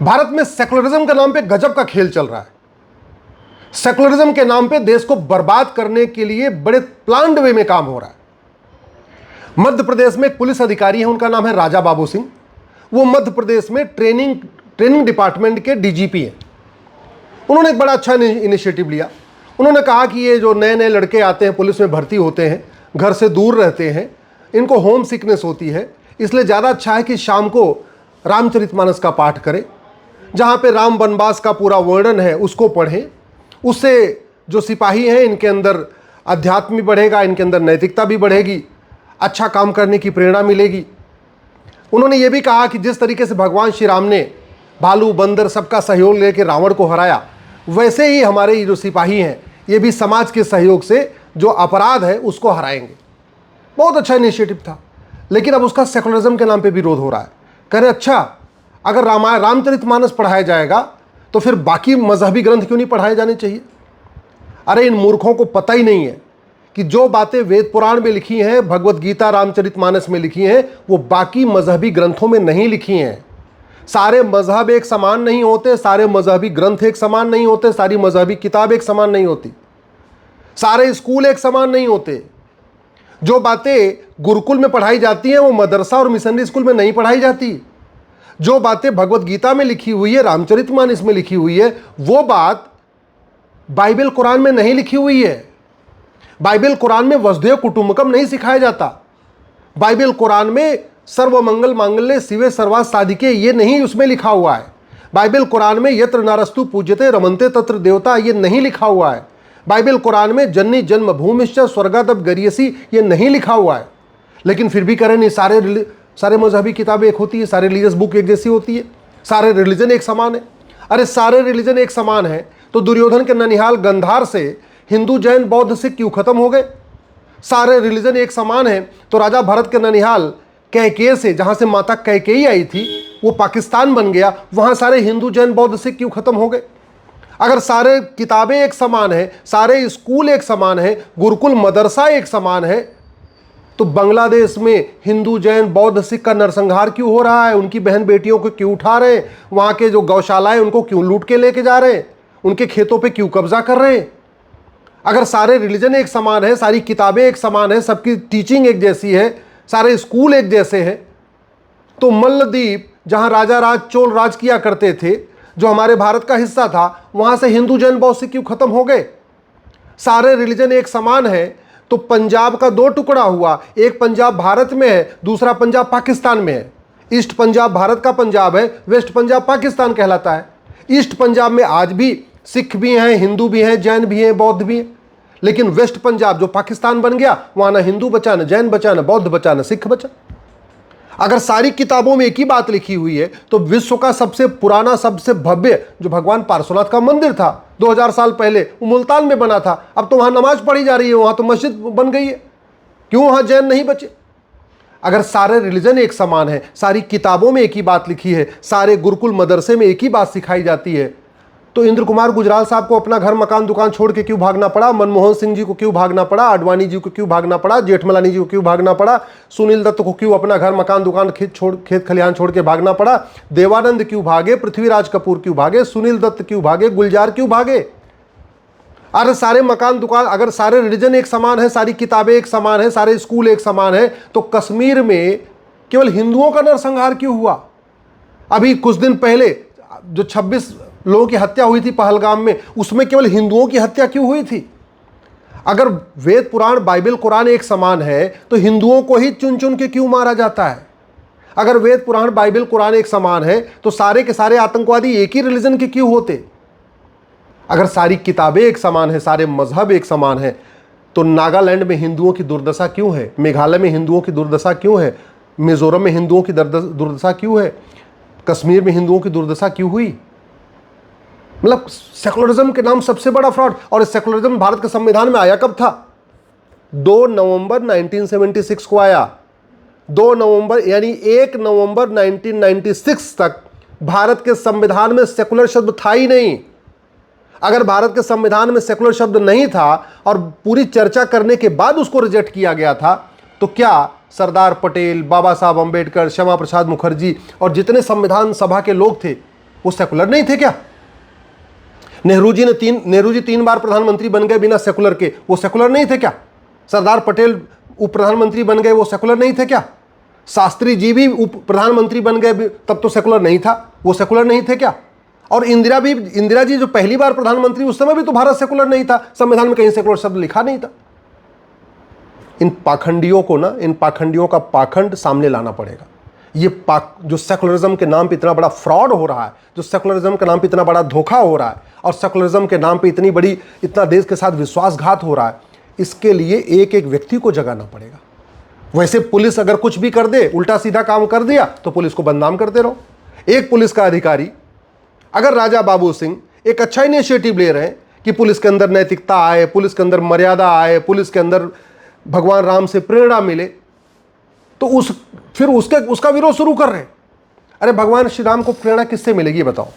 भारत में सेकुलरिज्म के नाम पे गजब का खेल चल रहा है। सेकुलरिज्म के नाम पे देश को बर्बाद करने के लिए बड़े प्लान्ड वे में काम हो रहा है। मध्य प्रदेश में एक पुलिस अधिकारी है, उनका नाम है राजा बाबू सिंह। वो मध्य प्रदेश में ट्रेनिंग डिपार्टमेंट के डीजीपी हैं। उन्होंने एक बड़ा अच्छा इनिशिएटिव लिया। उन्होंने कहा कि ये जो नए नए लड़के आते हैं, पुलिस में भर्ती होते हैं, घर से दूर रहते हैं, इनको होम सिकनेस होती है, इसलिए ज़्यादा अच्छा है कि शाम को रामचरितमानस का पाठ करें, जहाँ पे राम वनवास का पूरा वर्णन है उसको पढ़ें। उससे जो सिपाही हैं इनके अंदर अध्यात्म भी बढ़ेगा, इनके अंदर नैतिकता भी बढ़ेगी, अच्छा काम करने की प्रेरणा मिलेगी। उन्होंने ये भी कहा कि जिस तरीके से भगवान श्री राम ने भालू बंदर सबका सहयोग लेकर रावण को हराया, वैसे ही हमारे ये जो सिपाही हैं ये भी समाज के सहयोग से जो अपराध है उसको हराएंगे। बहुत अच्छा इनिशिएटिव था, लेकिन अब उसका सेकुलरिज्म के नाम पे विरोध हो रहा है। कह रहे अच्छा, अगर रामचरितमानस पढ़ाया जाएगा तो फिर बाकी मजहबी ग्रंथ क्यों नहीं पढ़ाए जाने चाहिए? अरे इन मूर्खों को पता ही नहीं है कि जो बातें वेद पुराण में लिखी हैं, भगवत गीता रामचरितमानस में लिखी हैं, वो बाकी मजहबी ग्रंथों में नहीं लिखी हैं। सारे मजहब एक समान नहीं होते, सारे मजहबी ग्रंथ एक समान नहीं होते, सारी मजहबी किताब एक समान नहीं होती, सारे स्कूल एक समान नहीं होते। जो बातें गुरुकुल में पढ़ाई जाती हैं वो मदरसा और मिशनरी स्कूल में नहीं पढ़ाई जाती। जो बातें भगवत गीता में लिखी हुई है, रामचरितमानस में लिखी हुई है, वो बात बाइबल कुरान में नहीं लिखी हुई है। बाइबल कुरान में वसुधैव कुटुंबकम नहीं सिखाया जाता। बाइबल कुरान में सर्वमंगल मांगल्ये शिवे सर्वार्थ साधिके ये नहीं उसमें लिखा हुआ है। बाइबल कुरान में यत्र नारस्तु पूज्यते रमन्ते तत्र देवता ये नहीं लिखा हुआ है। बाइबल कुरान में जन्नी जन्म भूमिश्च स्वर्गादप गरियसी ये नहीं लिखा हुआ है। लेकिन फिर भी करें नहीं, सारे मजहबी किताबें एक होती है, सारे रिलीजियस बुक एक जैसी होती है, सारे रिलीजन एक समान है। अरे सारे रिलीजन एक समान है तो दुर्योधन के ननिहाल गंधार से हिंदू जैन बौद्ध सिख क्यों खत्म हो गए? सारे रिलीजन एक समान है तो राजा भरत के ननिहाल कैकेय से, जहां से माता कैकेयी आई थी, वो पाकिस्तान बन गया, वहां सारे हिंदू जैन बौद्ध सिख क्यों खत्म हो गए? अगर सारे किताबें एक समान है, सारे स्कूल एक समान है, गुरुकुल मदरसा एक समान है, तो बांग्लादेश में हिंदू जैन बौद्ध सिख का नरसंहार क्यों हो रहा है? उनकी बहन बेटियों को क्यों उठा रहे हैं? वहां के जो गौशालाएं उनको क्यों लूट के लेके जा रहे हैं? उनके खेतों पे क्यों कब्जा कर रहे हैं? अगर सारे रिलीजन एक समान है, सारी किताबें एक समान है, सबकी टीचिंग एक जैसी है, सारे स्कूल एक जैसे हैं, तो मल्लद्वीप जहां राजा राज चोल राज किया करते थे, जो हमारे भारत का हिस्सा था, वहां से हिंदू जैन बौद्ध सिख क्यों खत्म हो गए? सारे रिलीजन एक समान है तो पंजाब का दो टुकड़ा हुआ, एक पंजाब भारत में है, दूसरा पंजाब पाकिस्तान में है। ईस्ट पंजाब भारत का पंजाब है, वेस्ट पंजाब पाकिस्तान कहलाता है। ईस्ट पंजाब में आज भी सिख भी हैं, हिंदू भी हैं, जैन भी हैं, बौद्ध भी हैं, लेकिन वेस्ट पंजाब जो पाकिस्तान बन गया, वहां ना हिंदू बचा, ना जैन बचा, ना बौद्ध बचा, ना सिख बचा। अगर सारी किताबों में एक ही बात लिखी हुई है तो विश्व का सबसे पुराना, सबसे भव्य जो भगवान पार्श्वनाथ का मंदिर था 2000 साल पहले, वो मुल्तान में बना था, अब तो वहां नमाज पढ़ी जा रही है, वहां तो मस्जिद बन गई है, क्यों वहां जैन नहीं बचे? अगर सारे रिलीजन एक समान है, सारी किताबों में एक ही बात लिखी है, सारे गुरुकुल मदरसे में एक ही बात सिखाई जाती है, तो इंद्र कुमार गुजराल साहब को अपना घर मकान दुकान छोड़ के क्यों भागना पड़ा? मनमोहन सिंह जी को क्यों भागना पड़ा? आडवाणी जी को क्यों भागना पड़ा? जेठमलानी जी को क्यों भागना पड़ा? सुनील दत्त को क्यों अपना घर मकान दुकान खेत खलिहान छोड़ के भागना पड़ा? देवानंद क्यों भागे? पृथ्वीराज कपूर क्यों भागे? सुनील दत्त क्यों भागे? गुलजार क्यों भागे? अरे सारे मकान दुकान, अगर सारे रिलीजन एक समान है, सारी किताबें एक समान है, सारे स्कूल एक समान है, तो कश्मीर में केवल हिंदुओं का नरसंहार क्यों हुआ? अभी कुछ दिन पहले जो 26 लोगों की हत्या हुई थी पहलगाम में, उसमें केवल हिंदुओं की हत्या क्यों हुई थी? अगर वेद पुराण बाइबल कुरान एक समान है तो हिंदुओं को ही चुन चुन के क्यों मारा जाता है? अगर वेद पुराण बाइबल कुरान एक समान है तो सारे के सारे आतंकवादी एक ही रिलीजन के क्यों होते? अगर सारी किताबें एक समान है, सारे मजहब एक समान है, तो नागालैंड में हिंदुओं की दुर्दशा क्यों है? मेघालय में हिंदुओं की दुर्दशा क्यों है? मिजोरम में हिंदुओं की दुर्दशा क्यों है? कश्मीर में हिंदुओं की दुर्दशा क्यों हुई? मतलब सेकुलरिज्म के नाम सबसे बड़ा फ्रॉड। और सेकुलरिज्म भारत के संविधान में आया कब था? 2 नवंबर 1976 को आया। 2 नवंबर यानी 1 नवंबर 1996 तक भारत के संविधान में सेकुलर शब्द था ही नहीं। अगर भारत के संविधान में सेकुलर शब्द नहीं था और पूरी चर्चा करने के बाद उसको रिजेक्ट किया गया था, तो क्या सरदार पटेल, बाबा साहब अम्बेडकर, श्यामा प्रसाद मुखर्जी और जितने संविधान सभा के लोग थे, वो सेकुलर नहीं थे क्या? नेहरू जी 3 बार प्रधानमंत्री बन गए बिना सेकुलर के, वो सेकुलर नहीं थे क्या? सरदार पटेल उप प्रधानमंत्री बन गए, वो सेकुलर नहीं थे क्या? शास्त्री जी भी उप प्रधानमंत्री बन गए, तब तो सेकुलर नहीं था, वो सेकुलर नहीं थे क्या? और इंदिरा जी जो पहली बार प्रधानमंत्री, उस समय भी तो भारत सेकुलर नहीं था, संविधान में कहीं सेकुलर शब्द लिखा नहीं था। इन पाखंडियों का पाखंड सामने लाना पड़ेगा। ये जो सेकुलरिज्म के नाम पे इतना बड़ा फ्रॉड हो रहा है, जो सेकुलरिज्म के नाम पे इतना बड़ा धोखा हो रहा है, और सेकुलरिज्म के नाम पे इतना देश के साथ विश्वासघात हो रहा है, इसके लिए एक एक व्यक्ति को जगाना पड़ेगा। वैसे पुलिस अगर कुछ भी कर दे, उल्टा सीधा काम कर दिया, तो पुलिस को बदनाम करते रहो। एक पुलिस का अधिकारी, अगर राजा बाबू सिंह एक अच्छा इनिशिएटिव ले रहे हैं कि पुलिस के अंदर नैतिकता आए, पुलिस के अंदर मर्यादा आए, पुलिस के अंदर भगवान राम से प्रेरणा मिले, तो फिर उसका विरोध शुरू कर रहे हैं। अरे भगवान श्री राम को प्रेरणा किससे मिलेगी बताओ?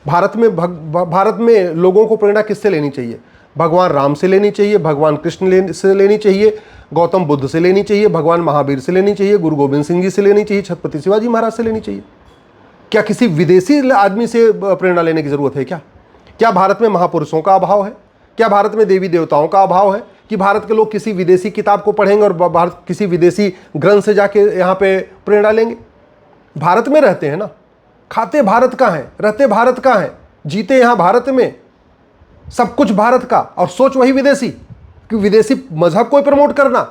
भारत में लोगों को प्रेरणा किससे लेनी चाहिए? भगवान राम से लेनी चाहिए, भगवान कृष्ण से लेनी चाहिए, गौतम बुद्ध से लेनी चाहिए, भगवान महावीर से लेनी चाहिए, गुरु गोविंद सिंह जी से लेनी चाहिए, छत्रपति शिवाजी महाराज से लेनी चाहिए। क्या किसी विदेशी आदमी से प्रेरणा लेने की जरूरत है क्या? क्या भारत में महापुरुषों का अभाव है? क्या भारत में देवी देवताओं का अभाव है कि भारत के लोग किसी विदेशी किताब को पढ़ेंगे और भारत किसी विदेशी ग्रंथ से जाके यहाँ पे प्रेरणा लेंगे? भारत में रहते हैं ना, खाते भारत का है, रहते भारत का है, जीते यहाँ भारत में, सब कुछ भारत का, और सोच वही विदेशी कि विदेशी मजहब को प्रमोट करना,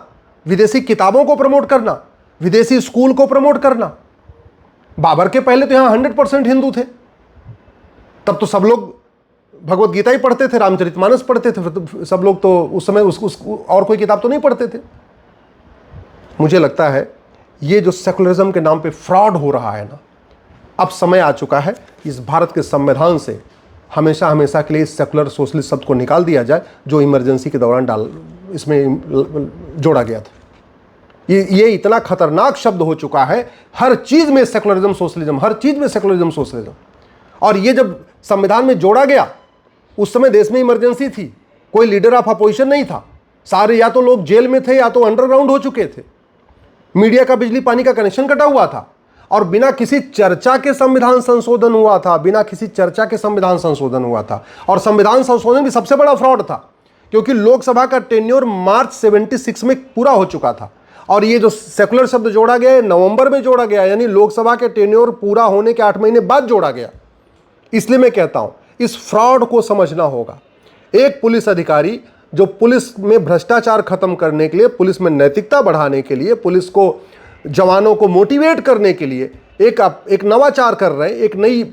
विदेशी किताबों को प्रमोट करना, विदेशी स्कूल को प्रमोट करना। बाबर के पहले तो यहाँ 100% हिंदू थे, तब तो सब लोग भगवत गीता ही पढ़ते थे, रामचरितमानस पढ़ते थे, सब लोग तो उस समय और कोई किताब तो नहीं पढ़ते थे। मुझे लगता है ये जो सेकुलरिज्म के नाम पे फ्रॉड हो रहा है ना, अब समय आ चुका है इस भारत के संविधान से हमेशा हमेशा के लिए इस सेकुलर सोशलिस्ट शब्द को निकाल दिया जाए, जो इमरजेंसी के दौरान इसमें जोड़ा गया था। ये इतना खतरनाक शब्द हो चुका है, हर चीज में सेकुलरिज्म सोशलिज्म, हर चीज में सेकुलरिज्म सोशलिज्म। और ये जब संविधान में जोड़ा गया, उस समय देश में इमरजेंसी थी, कोई लीडर ऑफ अपोजिशन नहीं था, सारे या तो लोग जेल में थे या तो अंडरग्राउंड हो चुके थे, मीडिया का बिजली पानी का कनेक्शन कटा हुआ था, और बिना किसी चर्चा के संविधान संशोधन हुआ था, बिना किसी चर्चा के संविधान संशोधन हुआ था। और संविधान संशोधन भी सबसे बड़ा फ्रॉड था, क्योंकि लोकसभा का टेन्योर मार्च 76 में पूरा हो चुका था, और ये जो सेकुलर शब्द जोड़ा गया है नवंबर में जोड़ा गया, यानी लोकसभा के टेन्योर पूरा होने के 8 महीने बाद जोड़ा गया। इसलिए मैं कहता हूं इस फ्रॉड को समझना होगा। एक पुलिस अधिकारी जो पुलिस में भ्रष्टाचार खत्म करने के लिए, पुलिस में नैतिकता बढ़ाने के लिए, पुलिस को, जवानों को मोटिवेट करने के लिए एक नवाचार कर रहे हैं, एक नई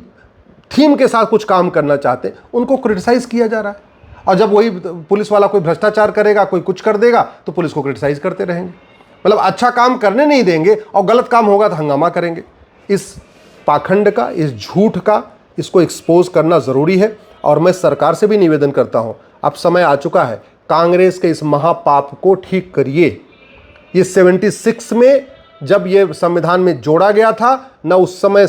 थीम के साथ कुछ काम करना चाहते हैं, उनको क्रिटिसाइज किया जा रहा है। और जब वही पुलिस वाला कोई भ्रष्टाचार करेगा, कोई कुछ कर देगा, तो पुलिस को क्रिटिसाइज करते रहेंगे। मतलब अच्छा काम करने नहीं देंगे और गलत काम होगा तो हंगामा करेंगे। इस पाखंड का, इस झूठ का, इसको एक्सपोज करना ज़रूरी है। और मैं सरकार से भी निवेदन करता हूं, अब समय आ चुका है, कांग्रेस के इस महापाप को ठीक करिए। ये 76 में जब ये संविधान में जोड़ा गया था, न उस समय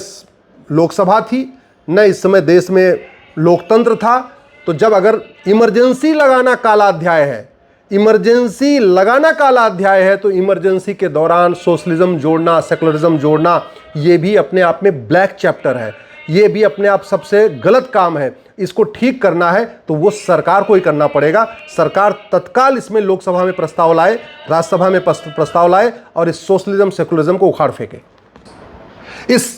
लोकसभा थी, न इस समय देश में लोकतंत्र था। तो जब अगर इमरजेंसी लगाना काला अध्याय है, इमरजेंसी लगाना काला अध्याय है, तो इमरजेंसी के दौरान सोशलिज्म जोड़ना, सेकुलरिज्म जोड़ना, ये भी अपने आप में ब्लैक चैप्टर है, ये भी अपने आप सबसे गलत काम है। इसको ठीक करना है तो वो सरकार को ही करना पड़ेगा। सरकार तत्काल इसमें लोकसभा में प्रस्ताव लाए, राज्यसभा में प्रस्ताव लाए और इस सोशलिज्म सेकुलरिज्म को उखाड़ फेंके। इस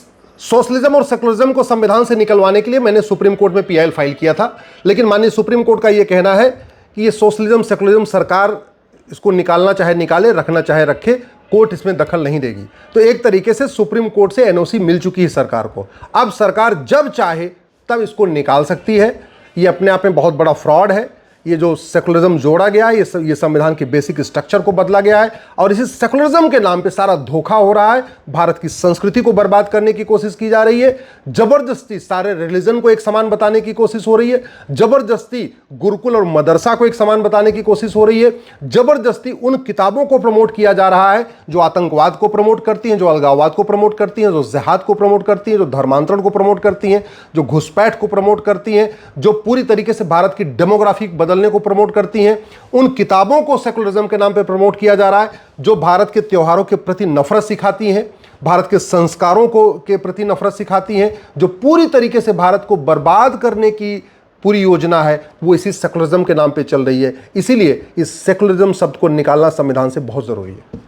सोशलिज्म और सेकुलरिज्म को संविधान से निकलवाने के लिए मैंने सुप्रीम कोर्ट में पीआईएल फाइल किया था, लेकिन माननीय सुप्रीम कोर्ट का यह कहना है कि ये सोशलिज्म सेकुलरिज्म सरकार इसको निकालना चाहे निकाले, रखना चाहे रखे, कोर्ट इसमें दखल नहीं देगी। तो एक तरीके से सुप्रीम कोर्ट से एनओसी मिल चुकी है सरकार को। अब सरकार जब चाहे तब इसको निकाल सकती है। ये अपने आप में बहुत बड़ा फ्रॉड है। ये जो सेकुलरिज्म जोड़ा गया है, ये संविधान के बेसिक स्ट्रक्चर को बदला गया है, और इसी सेकुलरिज्म के नाम पे सारा धोखा हो रहा है। भारत की संस्कृति को बर्बाद करने की कोशिश की जा रही है। जबरदस्ती सारे रिलीजन को एक समान बताने की कोशिश हो रही है। जबरदस्ती गुरुकुल और मदरसा को एक समान बताने की कोशिश हो रही है। जबरदस्ती उन किताबों को प्रमोट किया जा रहा है जो आतंकवाद को प्रमोट करती हैं, जो अलगाववाद को प्रमोट करती हैं, जो जिहाद को प्रमोट करती हैं, जो धर्मांतरण को प्रमोट करती हैं, जो घुसपैठ को प्रमोट करती हैं, जो पूरी तरीके से भारत की डेमोग्राफी बदलने को प्रमोट करती हैं। उन किताबों को सेकुलरिज्म के नाम पे प्रमोट किया जा रहा है जो भारत के त्योहारों के प्रति नफरत सिखाती हैं, भारत के संस्कारों को के प्रति नफरत सिखाती हैं, जो पूरी तरीके से भारत को बर्बाद करने की पूरी योजना है वो इसी सेकुलरिज्म के नाम पे चल रही है। इसीलिए इस सेकुलरिज्म शब्द को निकालना संविधान से बहुत जरूरी है।